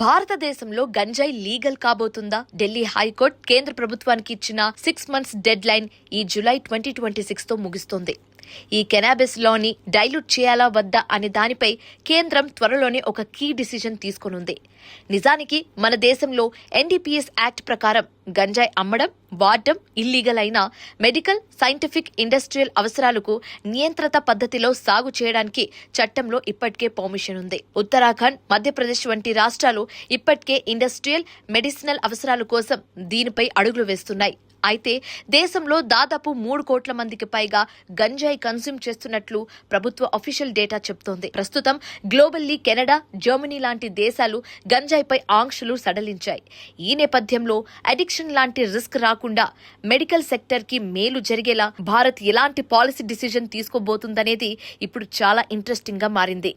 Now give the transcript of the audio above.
భారతదేశంలో గంజాయి legal కాబోతుందా? Delhi high court కేంద్ర ప్రభుత్వానికి ఇచ్చిన 6 months డెడ్ లైన్ ఈ జూలై 2026 తో ముగుస్తోంది. ఈ కెనాబిస్ లాని డైల్యూట్ చేయాలా వద్దా అనే దానిపై కేంద్రం త్వరలోనే ఒక కీ డిసిజన్ తీసుకోనుంది. నిజానికి మన దేశంలో ఎన్డీపీఎస్ యాక్ట్ ప్రకారం గంజాయి అమ్మడం, వాడడం ఇల్లీగల్ అయినా మెడికల్, సైంటిఫిక్, ఇండస్ట్రియల్ అవసరాలకు నియంత్రిత పద్ధతిలో సాగు చేయడానికి చట్టంలో ఇప్పటికే పర్మిషన్ ఉంది. ఉత్తరాఖండ్, మధ్యప్రదేశ్ వంటి రాష్ట్రాలు ఇప్పటికే ఇండస్ట్రియల్, మెడిసినల్ అవసరాల కోసం దీనిపై అడుగులు వేస్తున్నాయి. అయితే దేశంలో దాదాపు 3 కోట్ల మందికి పైగా గంజాయి కన్స్యూమ్ చేస్తున్నట్లు ప్రభుత్వ అఫీషియల్ డేటా చెబుతోంది. ప్రస్తుతం గ్లోబల్లీ కెనడా, జర్మనీ లాంటి దేశాలు గంజాయిపై ఆంక్షలు సడలించాయి. ఈ నేపథ్యంలో అడిక్షన్ లాంటి రిస్క్ రాకుండా మెడికల్ సెక్టర్ కి మేలు జరిగేలా భారత్ ఎలాంటి పాలసీ డిసిజన్ తీసుకోబోతుందనేది ఇప్పుడు చాలా ఇంట్రెస్టింగ్ గా మారింది.